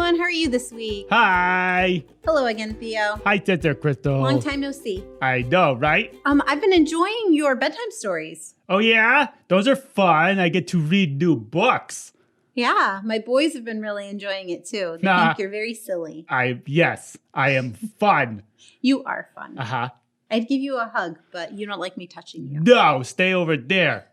everyone. How are you this week? Hi. Hello again, Theo. Hi, Sister Krystal. Long time no see. I know, right? I've been enjoying your bedtime stories. Oh, yeah? Those are fun. I get to read new books. Yeah, my boys have been really enjoying it too. They think you're very silly. Yes, I am fun. You are fun. Uh-huh. I'd give you a hug, but you don't like me touching you. No, stay over there.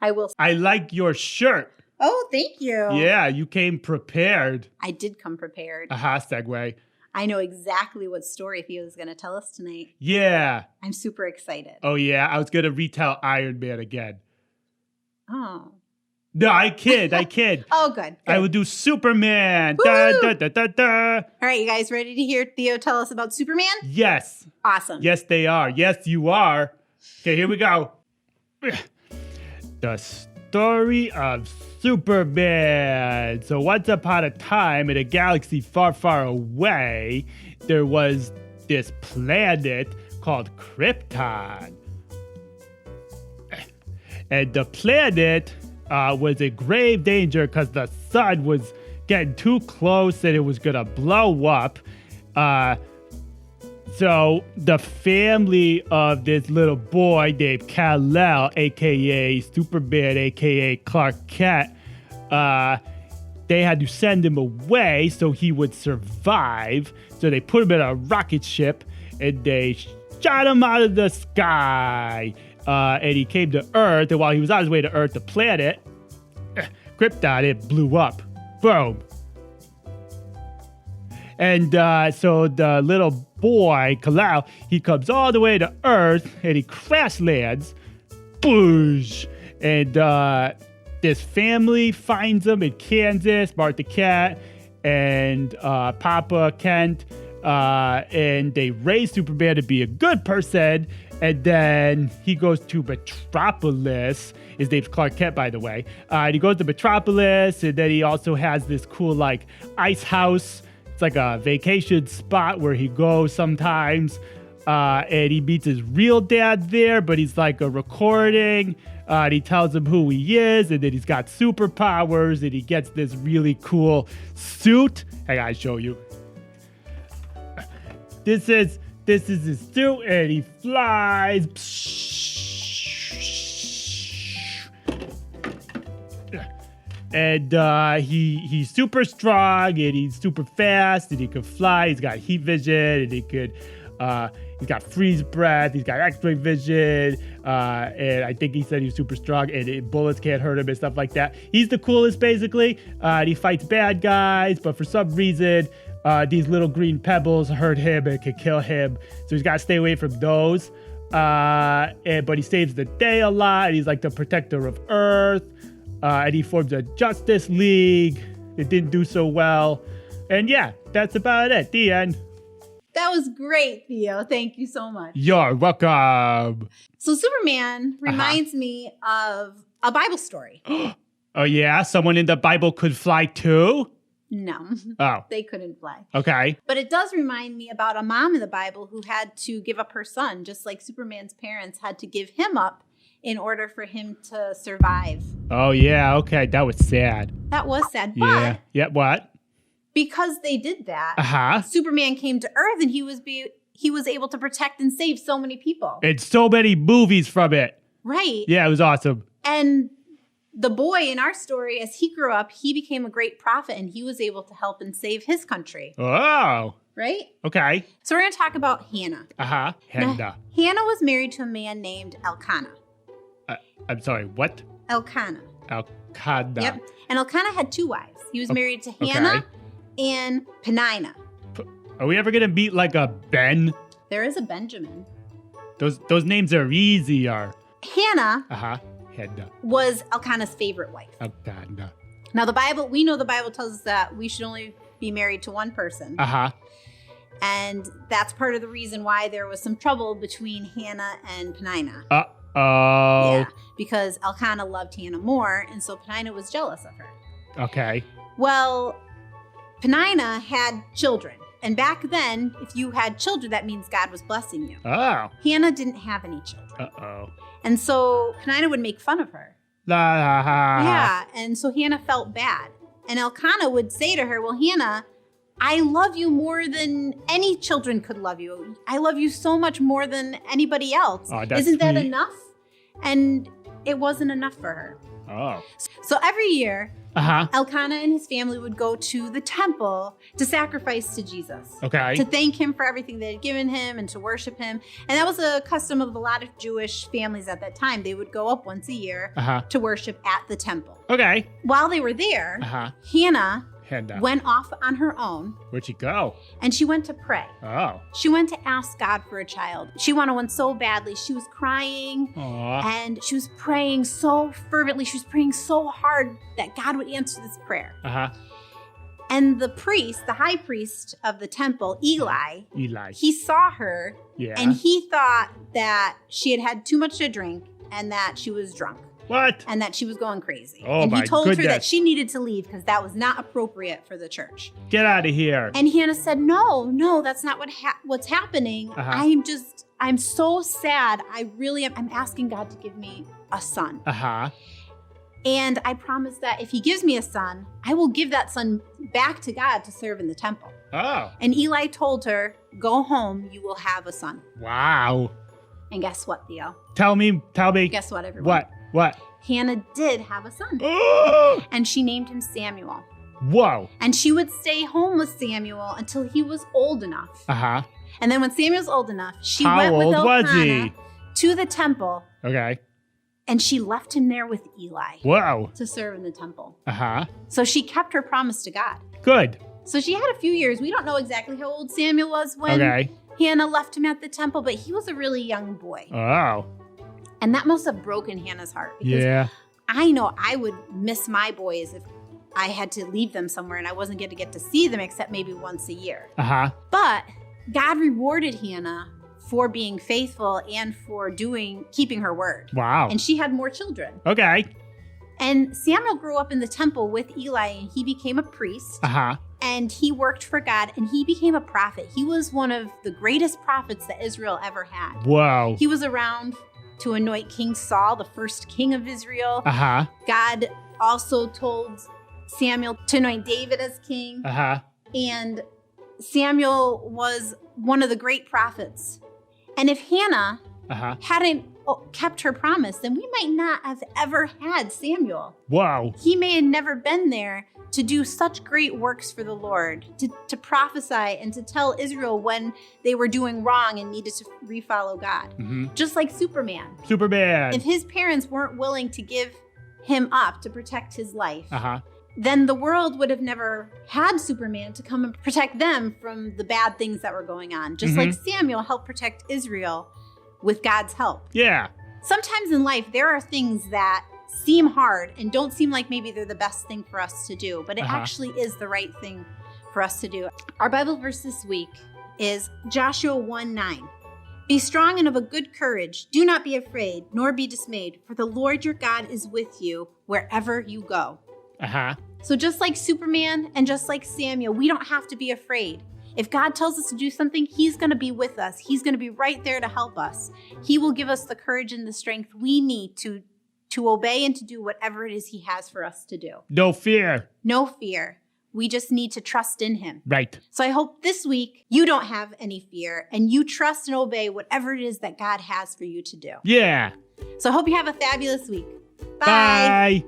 I will. I like your shirt. Oh, thank you. Yeah, you came prepared. I did come prepared. Segue. I know exactly what story Theo is going to tell us tonight. Yeah. I'm super excited. Oh, yeah, I was going to retell Iron Man again. Oh. No, I kid. Oh, good. I will do Superman. Da, da, da, da, da. All right, you guys ready to hear Theo tell us about Superman? Yes. Awesome. Yes, they are. Yes, you are. Okay, here we go. The story of Superman. So once upon a time in a galaxy far, far away, there was this planet called Krypton. And the planet was in grave danger because the sun was getting too close and it was going to blow up. So the family of this little boy named Kal-El, a.k.a. Superman, a.k.a. Clark Kent, they had to send him away so he would survive. So they put him in a rocket ship and they shot him out of the sky. And he came to Earth, and while he was on his way to Earth, the planet, Krypton, it blew up. Boom. And so the little boy, Kal-El, he comes all the way to Earth, and he crash lands. Boosh! And this family finds him in Kansas, Martha Cat and Papa Kent, and they raise Superman to be a good person. And then he goes to Metropolis. His name's Clark Kent, by the way. And he goes to Metropolis, and then he also has this cool, like, ice house. It's like a vacation spot where he goes sometimes. And he meets his real dad there, but he's like a recording. And he tells him who he is, and then he's got superpowers, and he gets this really cool suit. I gotta show you. This is his suit, and he flies. And he's super strong, and he's super fast, and he can fly. He's got heat vision, and he's got freeze breath. He's got X-ray vision, and I think he said he's super strong, and bullets can't hurt him and stuff like that. He's the coolest, basically. And he fights bad guys, but for some reason, these little green pebbles hurt him and can kill him. So he's got to stay away from those. But he saves the day a lot. And he's like the protector of Earth. And he forms a Justice League. It didn't do so well. And yeah, that's about it. The end. That was great, Theo. Thank you so much. You're welcome. So Superman reminds me of a Bible story. Oh, yeah? Someone in the Bible could fly too? No. Oh. They couldn't fly. Okay. But it does remind me about a mom in the Bible who had to give up her son, just like Superman's parents had to give him up in order for him to survive. Oh, yeah. Okay. That was sad. That was sad. Yeah. But Yeah. What? because they did that, Superman came to Earth and he was able to protect and save so many people. And so many movies from it. Right. Yeah, it was awesome. And the boy in our story, as he grew up, he became a great prophet and he was able to help and save his country. Oh. Right? Okay. So we're going to talk about Hannah. Hannah. Now, Hannah was married to a man named Elkanah. I'm sorry, what? Elkanah. Elkanah. Yep. And Elkanah had two wives. He was married to Hannah and Peninnah. Are we ever going to meet like a Ben? There is a Benjamin. Those names are easier. Hannah Hannah. was Elkanah's favorite wife. Elkanah. Now, we know the Bible tells us that we should only be married to one person. And that's part of the reason why there was some trouble between Hannah and Peninnah. Yeah, because Elkanah loved Hannah more, and so Peninnah was jealous of her. Okay. Well, Peninnah had children. And back then, if you had children, that means God was blessing you. Oh. Hannah didn't have any children. Uh-oh. And so Peninnah would make fun of her. Yeah, and so Hannah felt bad. And Elkanah would say to her, well, Hannah, I love you more than any children could love you. I love you so much more than anybody else. Oh, that's Isn't that sweet. enough? And it wasn't enough for her. Oh. So every year, Uh-huh. Elkanah and his family would go to the temple to sacrifice to Jesus. Okay. To thank him for everything they had given him and to worship him. And that was a custom of a lot of Jewish families at that time. They would go up once a year to worship at the temple. Okay. While they were there, Hannah went off on her own. Where'd she go? And she went to pray. Oh. She went to ask God for a child. She wanted one so badly. She was crying. Aww. And she was praying so fervently. She was praying so hard that God would answer this prayer. And the priest, the high priest of the temple, Eli, he saw her and he thought that she had had too much to drink and that she was drunk. What? And that she was going crazy. Oh, and he told her that goodness. she needed to leave because that was not appropriate for the church. Get out of here. And Hannah said, no, that's not what's happening. I'm so sad. I'm asking God to give me a son. And I promise that if he gives me a son, I will give that son back to God to serve in the temple. Oh. And Eli told her, go home, you will have a son. Wow. And guess what, Theo? Tell me. Guess what, everyone? What? Hannah did have a son. And she named him Samuel. Whoa. And she would stay home with Samuel until he was old enough. And then when Samuel was old enough, she went with Elkanah to the temple. Okay. And she left him there with Eli. Whoa. To serve in the temple. So she kept her promise to God. Good. So she had a few years. We don't know exactly how old Samuel was when Hannah left him at the temple, but he was a really young boy. Oh. And that must have broken Hannah's heart. Because I know I would miss my boys if I had to leave them somewhere and I wasn't going to get to see them except maybe once a year. But God rewarded Hannah for being faithful and for keeping her word. Wow. And she had more children. Okay. And Samuel grew up in the temple with Eli and he became a priest. And he worked for God and he became a prophet. He was one of the greatest prophets that Israel ever had. Whoa. He was around to anoint King Saul, the first king of Israel. God also told Samuel to anoint David as king. And Samuel was one of the great prophets. And if Hannah hadn't kept her promise, then we might not have ever had Samuel. Wow. He may have never been there to do such great works for the Lord, to prophesy and to tell Israel when they were doing wrong and needed to refollow God. Just like Superman. If his parents weren't willing to give him up to protect his life, then the world would have never had Superman to come and protect them from the bad things that were going on. Just like Samuel helped protect Israel with God's help. Yeah. Sometimes in life, there are things that seem hard and don't seem like maybe they're the best thing for us to do, but it actually is the right thing for us to do. Our Bible verse this week is Joshua 1:9. Be strong and of a good courage. Do not be afraid, nor be dismayed, for the Lord your God is with you wherever you go. So just like Superman and just like Samuel, we don't have to be afraid. If God tells us to do something, he's going to be with us. He's going to be right there to help us. He will give us the courage and the strength we need to obey and to do whatever it is he has for us to do. No fear. No fear. We just need to trust in him. Right. So I hope this week you don't have any fear and you trust and obey whatever it is that God has for you to do. Yeah. So I hope you have a fabulous week. Bye. Bye.